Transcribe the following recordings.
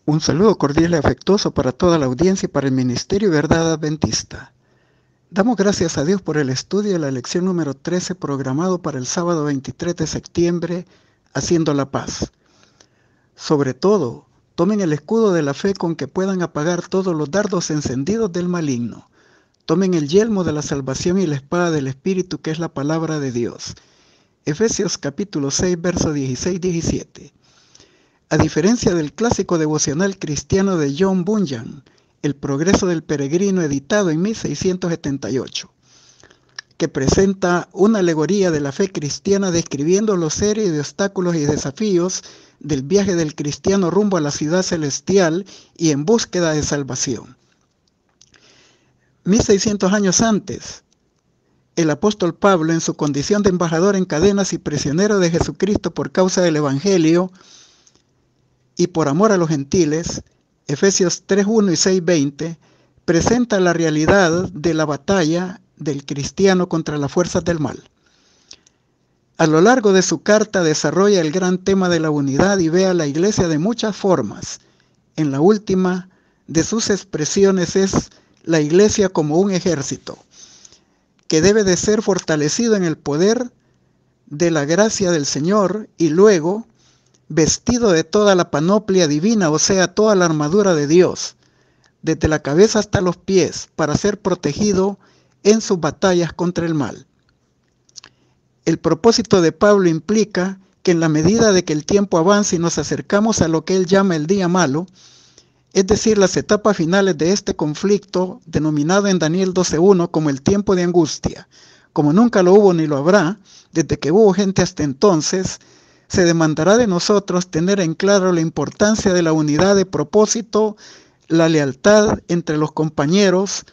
Un saludo cordial y afectuoso para toda la audiencia y para el Ministerio Verdad Adventista. Damos gracias a Dios por el estudio de la lección número 13 programado para el sábado 23 de septiembre, Haciendo la Paz. Sobre todo, tomen el escudo de la fe con que puedan apagar todos los dardos encendidos del maligno. Tomen el yelmo de la salvación y la espada del Espíritu, que es la palabra de Dios. Efesios capítulo 6, versos 16-17. A diferencia del clásico devocional cristiano de John Bunyan, El progreso del peregrino, editado en 1678, que presenta una alegoría de la fe cristiana describiendo los serie de obstáculos y desafíos del viaje del cristiano rumbo a la ciudad celestial y en búsqueda de salvación. 1600 años antes, el apóstol Pablo, en su condición de embajador en cadenas y prisionero de Jesucristo por causa del Evangelio y por amor a los gentiles, Efesios 3:1 y 6:20, presenta la realidad de la batalla del cristiano contra las fuerzas del mal. A lo largo de su carta desarrolla el gran tema de la unidad y ve a la iglesia de muchas formas. En la última de sus expresiones es la iglesia como un ejército, que debe de ser fortalecido en el poder de la gracia del Señor y luego vestido de toda la panoplia divina, o sea, toda la armadura de Dios, desde la cabeza hasta los pies, para ser protegido en sus batallas contra el mal. El propósito de Pablo implica que en la medida de que el tiempo avanza y nos acercamos a lo que él llama el día malo, es decir, las etapas finales de este conflicto, denominado en Daniel 12:1 como el tiempo de angustia, como nunca lo hubo ni lo habrá, desde que hubo gente hasta entonces, se demandará de nosotros tener en claro la importancia de la unidad de propósito, la lealtad entre los compañeros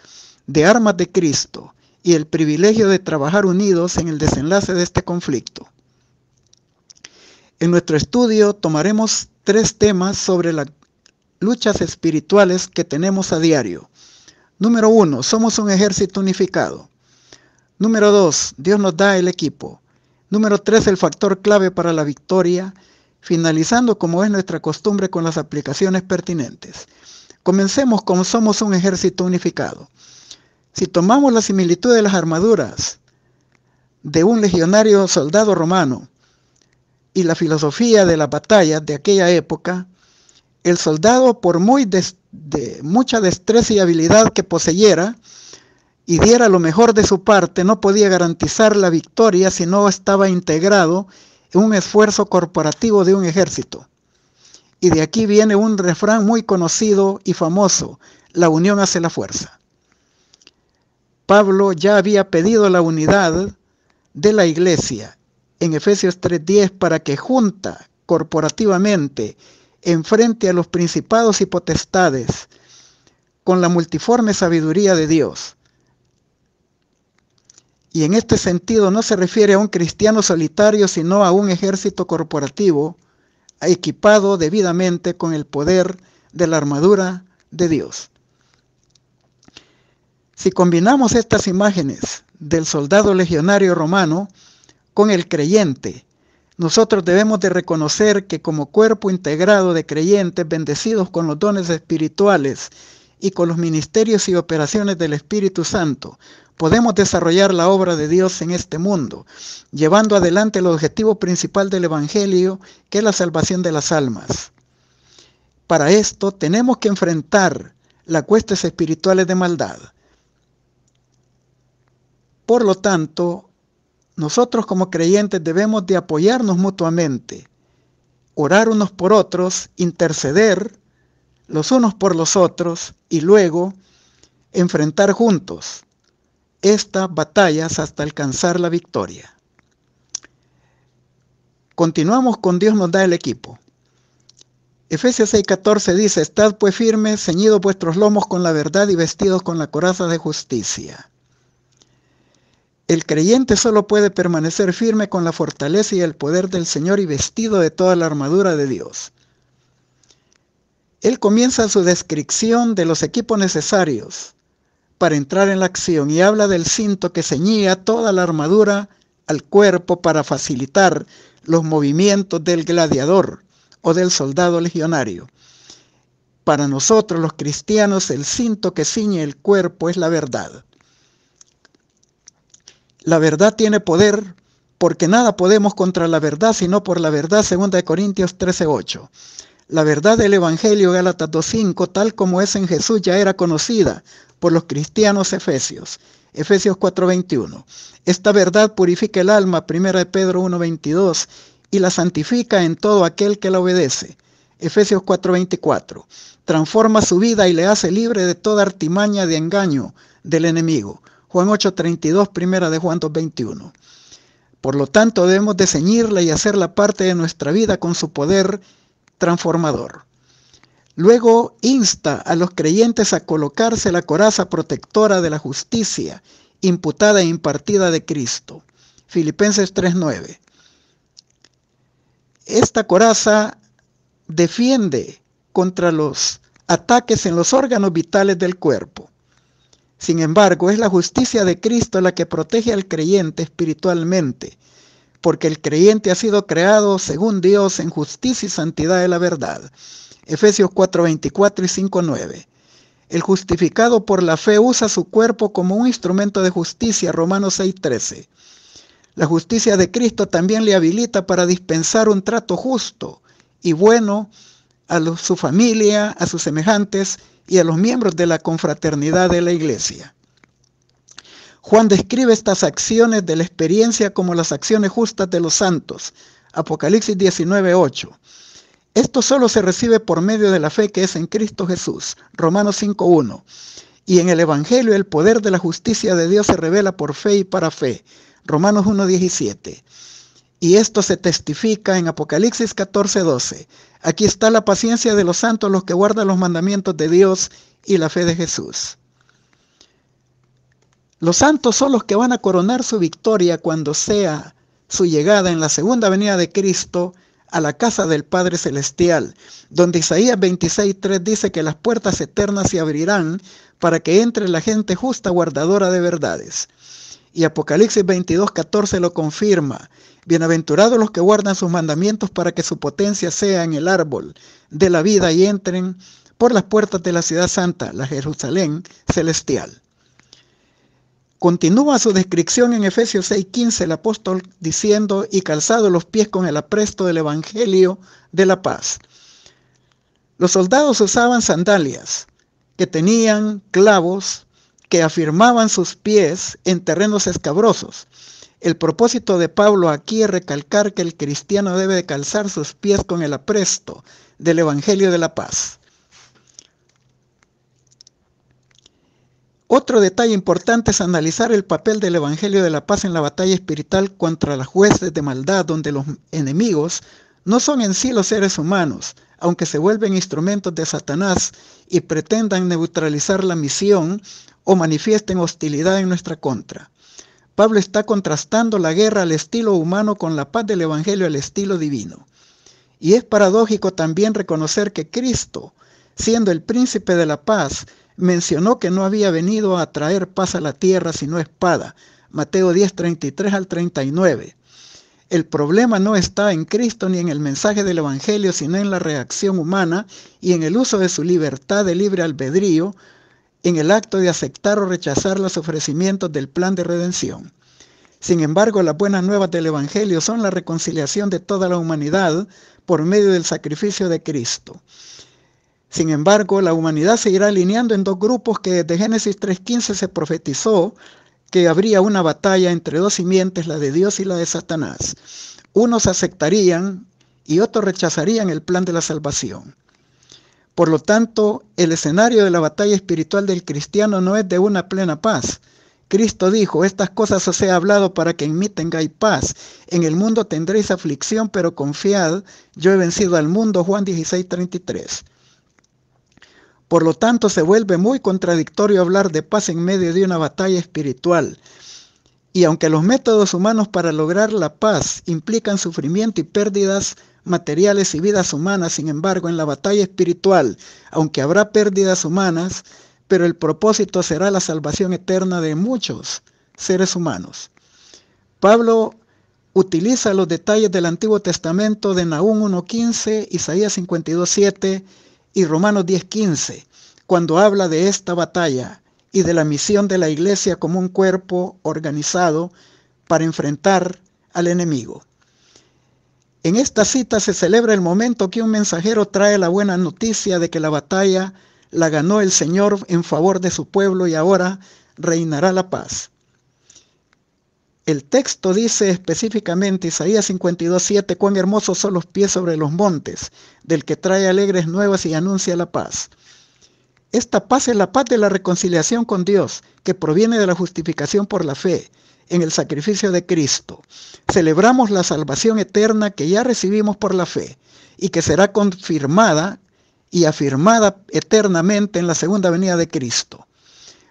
de armas de Cristo y el privilegio de trabajar unidos en el desenlace de este conflicto. En nuestro estudio tomaremos 3 temas sobre las luchas espirituales que tenemos a diario. Número 1, somos un ejército unificado. Número 2, Dios nos da el equipo. Número 3, el factor clave para la victoria, finalizando como es nuestra costumbre con las aplicaciones pertinentes. Comencemos con somos un ejército unificado. Si tomamos la similitud de las armaduras de un legionario soldado romano y la filosofía de las batallas de aquella época, el soldado, por mucha destreza y habilidad que poseyera, y diera lo mejor de su parte, no podía garantizar la victoria si no estaba integrado en un esfuerzo corporativo de un ejército. Y de aquí viene un refrán muy conocido y famoso: la unión hace la fuerza. Pablo ya había pedido la unidad de la iglesia en Efesios 3:10 para que junta corporativamente enfrente a los principados y potestades con la multiforme sabiduría de Dios. Y en este sentido no se refiere a un cristiano solitario, sino a un ejército corporativo equipado debidamente con el poder de la armadura de Dios. Si combinamos estas imágenes del soldado legionario romano con el creyente, nosotros debemos de reconocer que como cuerpo integrado de creyentes bendecidos con los dones espirituales y con los ministerios y operaciones del Espíritu Santo, podemos desarrollar la obra de Dios en este mundo, llevando adelante el objetivo principal del Evangelio, que es la salvación de las almas. Para esto tenemos que enfrentar las huestes espirituales de maldad. Por lo tanto, nosotros como creyentes debemos de apoyarnos mutuamente, orar unos por otros, interceder los unos por los otros y luego enfrentar juntos estas batallas hasta alcanzar la victoria. Continuamos con Dios nos da el equipo. Efesios 6:14 dice: estad pues firmes, ceñidos vuestros lomos con la verdad y vestidos con la coraza de justicia. El creyente solo puede permanecer firme con la fortaleza y el poder del Señor y vestido de toda la armadura de Dios. Él comienza su descripción de los equipos necesarios para entrar en la acción y habla del cinto que ceñía toda la armadura al cuerpo para facilitar los movimientos del gladiador o del soldado legionario. Para nosotros los cristianos el cinto que ciñe el cuerpo es la verdad. La verdad tiene poder porque nada podemos contra la verdad sino por la verdad, 2 Corintios 13:8. La verdad del Evangelio, Gálatas 2:5, tal como es en Jesús, ya era conocida por los cristianos efesios. Efesios 4:21. Esta verdad purifica el alma, 1 Pedro 1:22, y la santifica en todo aquel que la obedece. Efesios 4:24. Transforma su vida y le hace libre de toda artimaña de engaño del enemigo. Juan 8:32, 1 de Juan 2:21. Por lo tanto, debemos de ceñirla y hacerla parte de nuestra vida con su poder transformador. Luego insta a los creyentes a colocarse la coraza protectora de la justicia imputada e impartida de Cristo. Filipenses 3:9. Esta coraza defiende contra los ataques en los órganos vitales del cuerpo. Sin embargo, es la justicia de Cristo la que protege al creyente espiritualmente, porque el creyente ha sido creado según Dios en justicia y santidad de la verdad. Efesios 4:24 y 5:9. El justificado por la fe usa su cuerpo como un instrumento de justicia. Romanos 6:13. La justicia de Cristo también le habilita para dispensar un trato justo y bueno a su familia, a sus semejantes y a los miembros de la confraternidad de la iglesia. Juan describe estas acciones de la experiencia como las acciones justas de los santos. Apocalipsis 19:8. Esto solo se recibe por medio de la fe que es en Cristo Jesús. Romanos 5:1. Y en el Evangelio el poder de la justicia de Dios se revela por fe y para fe. Romanos 1:17. Y esto se testifica en Apocalipsis 14:12. Aquí está la paciencia de los santos, los que guardan los mandamientos de Dios y la fe de Jesús. Los santos son los que van a coronar su victoria cuando sea su llegada en la segunda venida de Cristo a la casa del Padre Celestial, donde Isaías 26:3 dice que las puertas eternas se abrirán para que entre la gente justa guardadora de verdades. Y Apocalipsis 22:14 lo confirma. Bienaventurados los que guardan sus mandamientos para que su potencia sea en el árbol de la vida y entren por las puertas de la ciudad santa, la Jerusalén celestial. Continúa su descripción en Efesios 6:15 el apóstol diciendo: y calzado los pies con el apresto del Evangelio de la paz. Los soldados usaban sandalias que tenían clavos que afirmaban sus pies en terrenos escabrosos. El propósito de Pablo aquí es recalcar que el cristiano debe de calzar sus pies con el apresto del Evangelio de la paz. Otro detalle importante es analizar el papel del Evangelio de la paz en la batalla espiritual contra las huestes de maldad, donde los enemigos no son en sí los seres humanos, aunque se vuelven instrumentos de Satanás y pretendan neutralizar la misión o manifiesten hostilidad en nuestra contra. Pablo está contrastando la guerra al estilo humano con la paz del Evangelio al estilo divino. Y es paradójico también reconocer que Cristo, siendo el príncipe de la paz, mencionó que no había venido a traer paz a la tierra sino espada. Mateo 10:33 al 39. El problema no está en Cristo ni en el mensaje del Evangelio, sino en la reacción humana y en el uso de su libertad de libre albedrío, en el acto de aceptar o rechazar los ofrecimientos del plan de redención. Sin embargo, las buenas nuevas del Evangelio son la reconciliación de toda la humanidad por medio del sacrificio de Cristo. Sin embargo, la humanidad se irá alineando en dos grupos que desde Génesis 3:15 se profetizó que habría una batalla entre dos simientes, la de Dios y la de Satanás. Unos aceptarían y otros rechazarían el plan de la salvación. Por lo tanto, el escenario de la batalla espiritual del cristiano no es de una plena paz. Cristo dijo: estas cosas os he hablado para que en mí tengáis paz. En el mundo tendréis aflicción, pero confiad, yo he vencido al mundo. Juan 16:33. Por lo tanto, se vuelve muy contradictorio hablar de paz en medio de una batalla espiritual. Y aunque los métodos humanos para lograr la paz implican sufrimiento y pérdidas materiales y vidas humanas, sin embargo, en la batalla espiritual, aunque habrá pérdidas humanas, pero el propósito será la salvación eterna de muchos seres humanos. Pablo utiliza los detalles del Antiguo Testamento de Nahum 1:15, Isaías 52:7 y Romanos 10:15, cuando habla de esta batalla y de la misión de la iglesia como un cuerpo organizado para enfrentar al enemigo. En esta cita se celebra el momento que un mensajero trae la buena noticia de que la batalla la ganó el Señor en favor de su pueblo y ahora reinará la paz. El texto dice específicamente, Isaías 52:7, cuán hermosos son los pies sobre los montes, del que trae alegres nuevas y anuncia la paz. Esta paz es la paz de la reconciliación con Dios, que proviene de la justificación por la fe en el sacrificio de Cristo. Celebramos la salvación eterna que ya recibimos por la fe y que será confirmada y afirmada eternamente en la segunda venida de Cristo,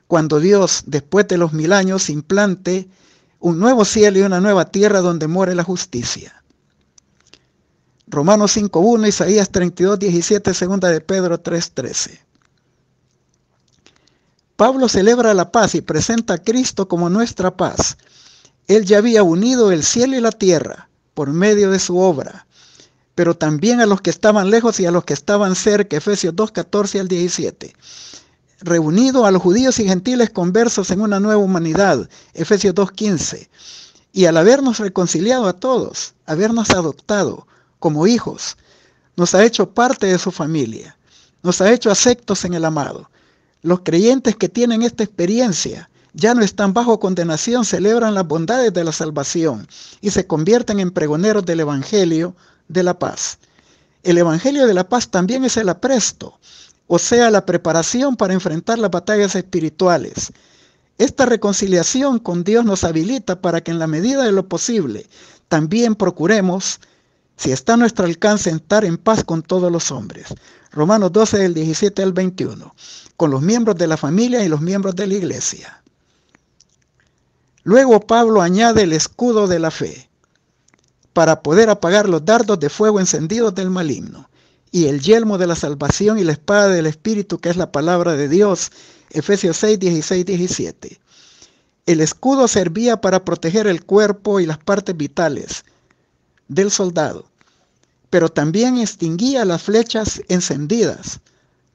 cuando Dios, después de los 1000 años, implante un nuevo cielo y una nueva tierra donde more la justicia. Romanos 5:1, Isaías 32:17, segunda de Pedro 3:13. Pablo celebra la paz y presenta a Cristo como nuestra paz. Él ya había unido el cielo y la tierra por medio de su obra, pero también a los que estaban lejos y a los que estaban cerca, Efesios 2:14 al 17. Reunido a los judíos y gentiles conversos en una nueva humanidad, Efesios 2:15. Y al habernos reconciliado a todos, habernos adoptado como hijos, nos ha hecho parte de su familia, nos ha hecho aceptos en el amado. Los creyentes que tienen esta experiencia ya no están bajo condenación, celebran las bondades de la salvación y se convierten en pregoneros del Evangelio de la paz. El Evangelio de la paz también es el apresto, o sea, la preparación para enfrentar las batallas espirituales. Esta reconciliación con Dios nos habilita para que en la medida de lo posible también procuremos, si está a nuestro alcance, estar en paz con todos los hombres. Romanos 12 del 17 al 21, con los miembros de la familia y los miembros de la iglesia. Luego Pablo añade el escudo de la fe para poder apagar los dardos de fuego encendidos del maligno, y el yelmo de la salvación y la espada del Espíritu, que es la palabra de Dios, Efesios 6, 16, 17. El escudo servía para proteger el cuerpo y las partes vitales del soldado, pero también extinguía las flechas encendidas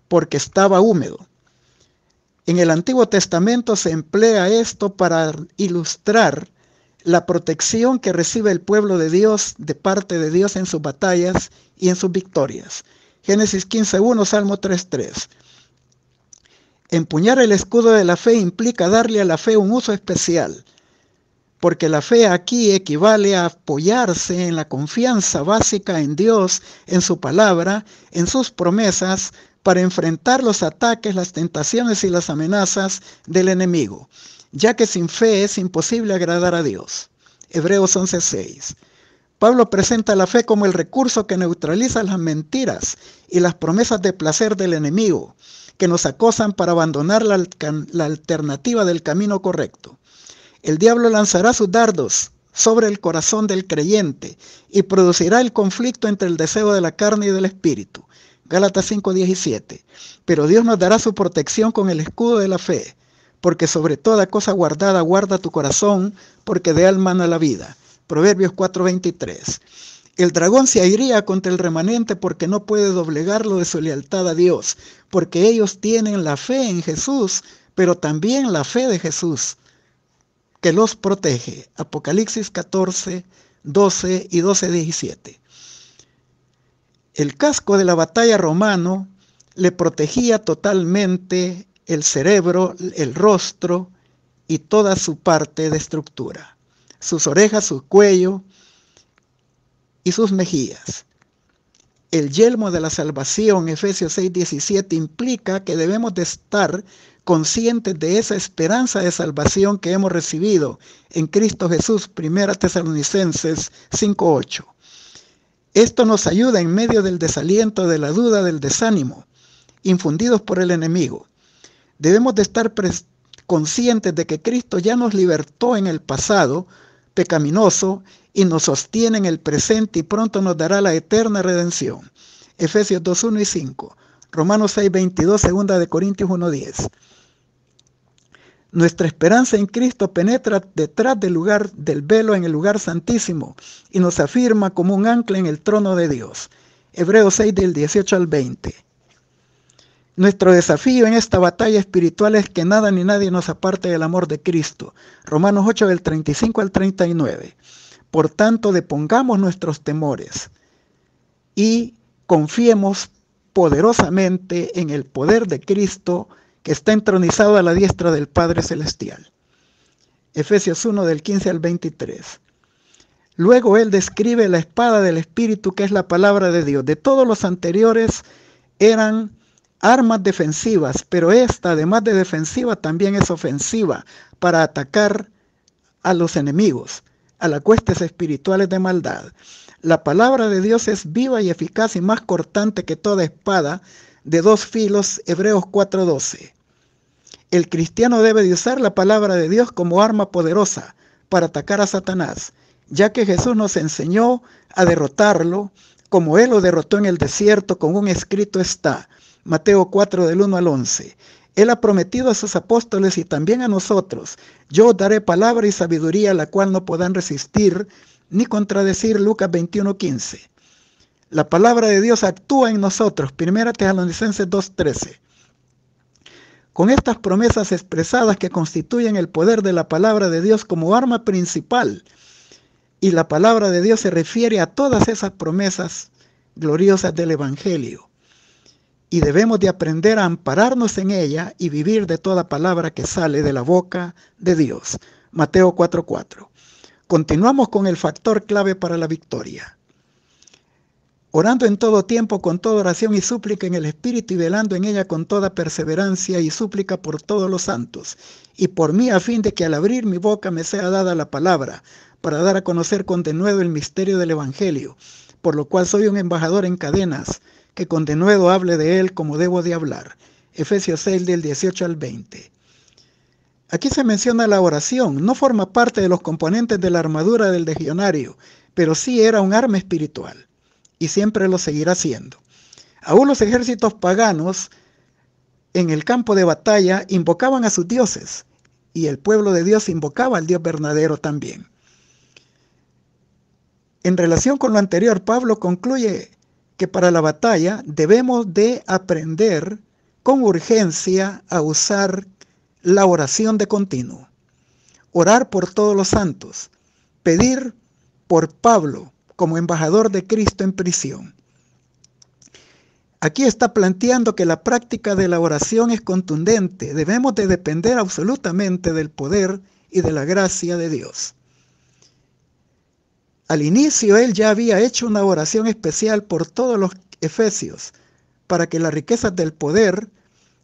porque estaba húmedo. En el Antiguo Testamento se emplea esto para ilustrar la protección que recibe el pueblo de Dios de parte de Dios en sus batallas y en sus victorias. Génesis 15:1, Salmo 3:3. Empuñar el escudo de la fe implica darle a la fe un uso especial, porque la fe aquí equivale a apoyarse en la confianza básica en Dios, en su palabra, en sus promesas, para enfrentar los ataques, las tentaciones y las amenazas del enemigo, ya que sin fe es imposible agradar a Dios. Hebreos 11:6. Pablo presenta la fe como el recurso que neutraliza las mentiras y las promesas de placer del enemigo, que nos acosan para abandonar la alternativa del camino correcto. El diablo lanzará sus dardos sobre el corazón del creyente y producirá el conflicto entre el deseo de la carne y del espíritu. Gálatas 5:17. Pero Dios nos dará su protección con el escudo de la fe, porque sobre toda cosa guardada guarda tu corazón, porque de él mana la vida. Proverbios 4:23. El dragón se airía contra el remanente porque no puede doblegarlo de su lealtad a Dios, porque ellos tienen la fe en Jesús, pero también la fe de Jesús, que los protege. Apocalipsis 14:12 y 12:17. El casco de la batalla romano le protegía totalmente el cerebro, el rostro y toda su parte de estructura, sus orejas, su cuello y sus mejillas. El yelmo de la salvación, Efesios 6:17, implica que debemos de estar conscientes de esa esperanza de salvación que hemos recibido en Cristo Jesús. 1 Tesalonicenses 5:8. Esto nos ayuda en medio del desaliento, de la duda, del desánimo, infundidos por el enemigo. Debemos de estar conscientes de que Cristo ya nos libertó en el pasado pecaminoso y nos sostiene en el presente y pronto nos dará la eterna redención. Efesios 2:1 y 5. Romanos 6:22, 2 de Corintios 1:10. Nuestra esperanza en Cristo penetra detrás del velo en el lugar santísimo y nos afirma como un ancla en el trono de Dios. Hebreos 6 del 18 al 20. Nuestro desafío en esta batalla espiritual es que nada ni nadie nos aparte del amor de Cristo. Romanos 8 del 35 al 39. Por tanto, depongamos nuestros temores y confiemos poderosamente en el poder de Cristo que está entronizado a la diestra del Padre Celestial. Efesios 1 del 15 al 23. Luego él describe la espada del Espíritu, que es la palabra de Dios. De todos los anteriores eran armas defensivas, pero esta, además de defensiva, también es ofensiva para atacar a los enemigos, a las huestes espirituales de maldad. La palabra de Dios es viva y eficaz y más cortante que toda espada de dos filos, Hebreos 4:12. El cristiano debe de usar la palabra de Dios como arma poderosa para atacar a Satanás, ya que Jesús nos enseñó a derrotarlo como Él lo derrotó en el desierto, con un escrito está, Mateo 4 del 1 al 11. Él ha prometido a sus apóstoles y también a nosotros: yo os daré palabra y sabiduría, la cual no podrán resistir ni contradecir. Lucas 21:15. La palabra de Dios actúa en nosotros. 1 Tesalonicenses 2:13. Con estas promesas expresadas que constituyen el poder de la palabra de Dios como arma principal, y la palabra de Dios se refiere a todas esas promesas gloriosas del Evangelio, y debemos de aprender a ampararnos en ella y vivir de toda palabra que sale de la boca de Dios. Mateo 4:4. Continuamos con el factor clave para la victoria. Orando en todo tiempo con toda oración y súplica en el Espíritu, y velando en ella con toda perseverancia y súplica por todos los santos, y por mí, a fin de que al abrir mi boca me sea dada la palabra, para dar a conocer con denuedo el misterio del Evangelio, por lo cual soy un embajador en cadenas, que con denuedo hable de él como debo de hablar. Efesios 6 del 18 al 20. Aquí se menciona la oración. No forma parte de los componentes de la armadura del legionario, pero sí era un arma espiritual, y siempre lo seguirá siendo. Aún los ejércitos paganos en el campo de batalla invocaban a sus dioses, y el pueblo de Dios invocaba al Dios verdadero también. En relación con lo anterior, Pablo concluye que para la batalla debemos de aprender con urgencia a usar la oración de continuo, orar por todos los santos, pedir por Pablo como embajador de Cristo en prisión. Aquí está planteando que la práctica de la oración es contundente. Debemos de depender absolutamente del poder y de la gracia de Dios. Al inicio él ya había hecho una oración especial por todos los efesios, para que las riquezas del poder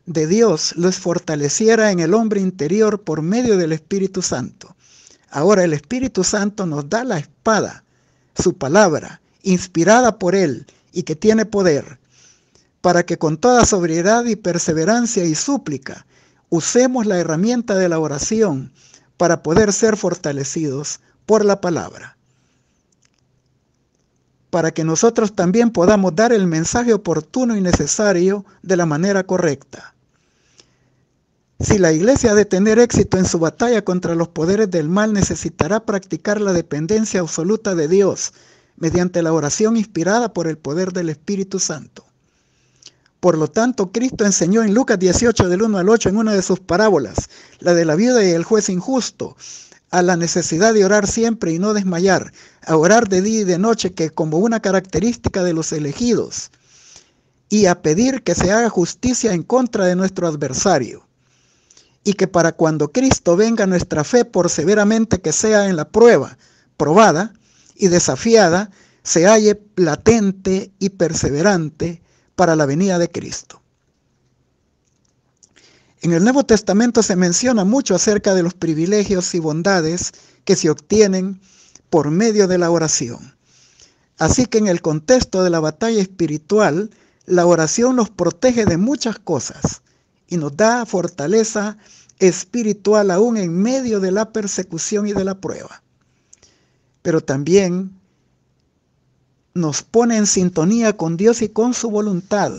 de Dios los fortaleciera en el hombre interior por medio del Espíritu Santo. Ahora el Espíritu Santo nos da la espada, su palabra, inspirada por él y que tiene poder, para que con toda sobriedad y perseverancia y súplica usemos la herramienta de la oración para poder ser fortalecidos por la palabra, para que nosotros también podamos dar el mensaje oportuno y necesario de la manera correcta. Si la iglesia ha de tener éxito en su batalla contra los poderes del mal, necesitará practicar la dependencia absoluta de Dios mediante la oración inspirada por el poder del Espíritu Santo. Por lo tanto, Cristo enseñó en Lucas 18 del 1 al 8 en una de sus parábolas, la de la viuda y el juez injusto, a la necesidad de orar siempre y no desmayar, a orar de día y de noche, que como una característica de los elegidos, y a pedir que se haga justicia en contra de nuestro adversario, y que para cuando Cristo venga nuestra fe, por severamente que sea en la prueba, probada y desafiada, se halle latente y perseverante para la venida de Cristo. En el Nuevo Testamento se menciona mucho acerca de los privilegios y bondades que se obtienen por medio de la oración. Así que en el contexto de la batalla espiritual, la oración nos protege de muchas cosas y nos da fortaleza espiritual aún en medio de la persecución y de la prueba. Pero también nos pone en sintonía con Dios y con su voluntad.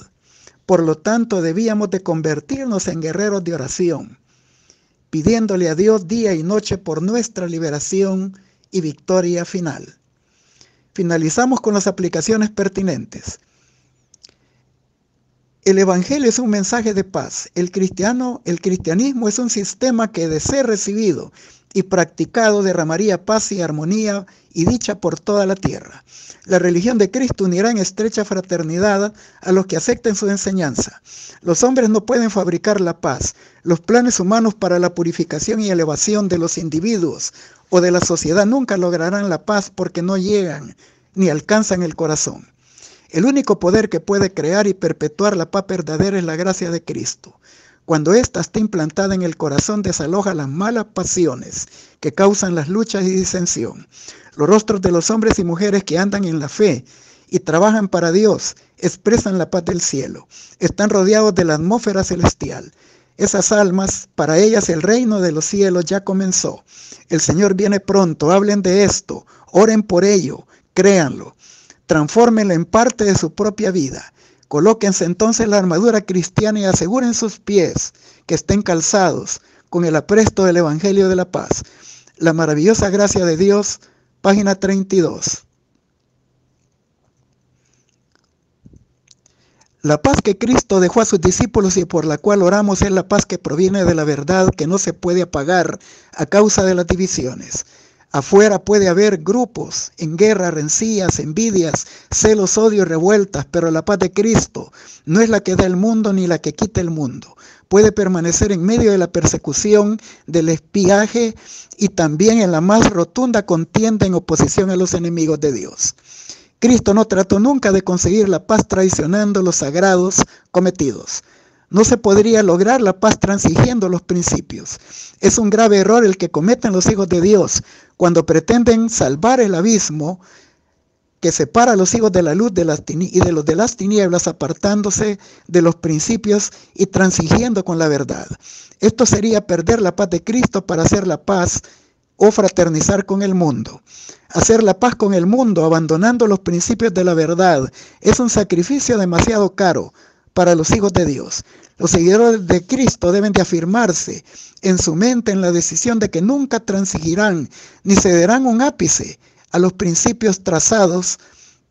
Por lo tanto, debíamos de convertirnos en guerreros de oración, pidiéndole a Dios día y noche por nuestra liberación y victoria final. Finalizamos con las aplicaciones pertinentes. El Evangelio es un mensaje de paz. El cristianismo es un sistema que, de ser recibido y practicado, derramaría paz y armonía y dicha por toda la tierra. La religión de Cristo unirá en estrecha fraternidad a los que acepten su enseñanza. Los hombres no pueden fabricar la paz. Los planes humanos para la purificación y elevación de los individuos o de la sociedad nunca lograrán la paz porque no llegan ni alcanzan el corazón. El único poder que puede crear y perpetuar la paz verdadera es la gracia de Cristo. Cuando ésta está implantada en el corazón, desaloja las malas pasiones que causan las luchas y disensión. Los rostros de los hombres y mujeres que andan en la fe y trabajan para Dios expresan la paz del cielo. Están rodeados de la atmósfera celestial. Esas almas, para ellas el reino de los cielos ya comenzó. El Señor viene pronto. Hablen de esto, oren por ello, créanlo. Transfórmenlo en parte de su propia vida. Colóquense entonces la armadura cristiana y aseguren sus pies que estén calzados con el apresto del Evangelio de la paz. La maravillosa gracia de Dios, página 32. La paz que Cristo dejó a sus discípulos y por la cual oramos es la paz que proviene de la verdad que no se puede apagar a causa de las divisiones. Afuera puede haber grupos en guerra, rencillas, envidias, celos, odios, revueltas, pero la paz de Cristo no es la que da el mundo ni la que quita el mundo. Puede permanecer en medio de la persecución, del espiaje y también en la más rotunda contienda en oposición a los enemigos de Dios. Cristo no trató nunca de conseguir la paz traicionando los sagrados cometidos. No se podría lograr la paz transigiendo los principios. Es un grave error el que cometen los hijos de Dios cuando pretenden salvar el abismo que separa a los hijos de la luz y de los de las tinieblas, apartándose de los principios y transigiendo con la verdad. Esto sería perder la paz de Cristo para hacer la paz o fraternizar con el mundo. Hacer la paz con el mundo abandonando los principios de la verdad es un sacrificio demasiado caro para los hijos de Dios. Los seguidores de Cristo deben de afirmarse en su mente en la decisión de que nunca transigirán ni cederán un ápice a los principios trazados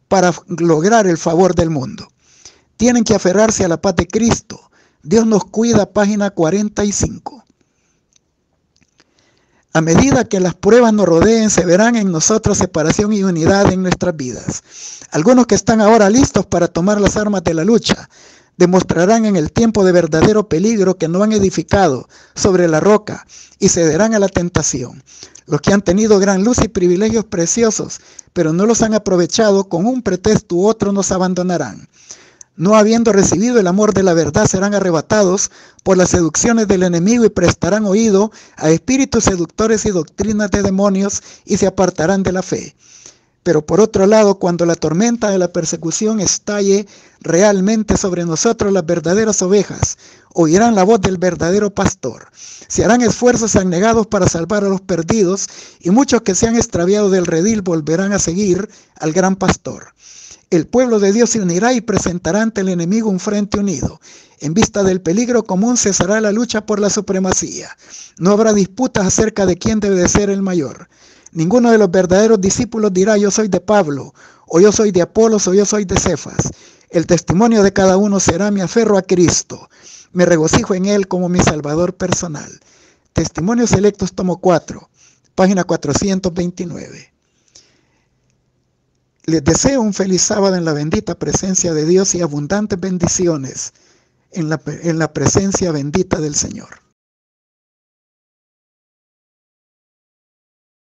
para lograr el favor del mundo. Tienen que aferrarse a la paz de Cristo. Dios nos cuida, página 45. A medida que las pruebas nos rodeen, se verán en nosotros separación y unidad en nuestras vidas. Algunos que están ahora listos para tomar las armas de la lucha demostrarán en el tiempo de verdadero peligro que no han edificado sobre la roca y cederán a la tentación. Los que han tenido gran luz y privilegios preciosos, pero no los han aprovechado, con un pretexto u otro nos abandonarán. No habiendo recibido el amor de la verdad, serán arrebatados por las seducciones del enemigo y prestarán oído a espíritus seductores y doctrinas de demonios y se apartarán de la fe. Pero por otro lado, cuando la tormenta de la persecución estalle realmente sobre nosotros, las verdaderas ovejas oirán la voz del verdadero pastor. Se harán esfuerzos abnegados para salvar a los perdidos y muchos que se han extraviado del redil volverán a seguir al gran pastor. El pueblo de Dios se unirá y presentará ante el enemigo un frente unido. En vista del peligro común cesará la lucha por la supremacía. No habrá disputas acerca de quién debe de ser el mayor. Ninguno de los verdaderos discípulos dirá yo soy de Pablo, o yo soy de Apolos, o yo soy de Cefas. El testimonio de cada uno será mi aferro a Cristo. Me regocijo en él como mi salvador personal. Testimonios Selectos, tomo 4, página 429. Les deseo un feliz sábado en la bendita presencia de Dios y abundantes bendiciones en la presencia bendita del Señor.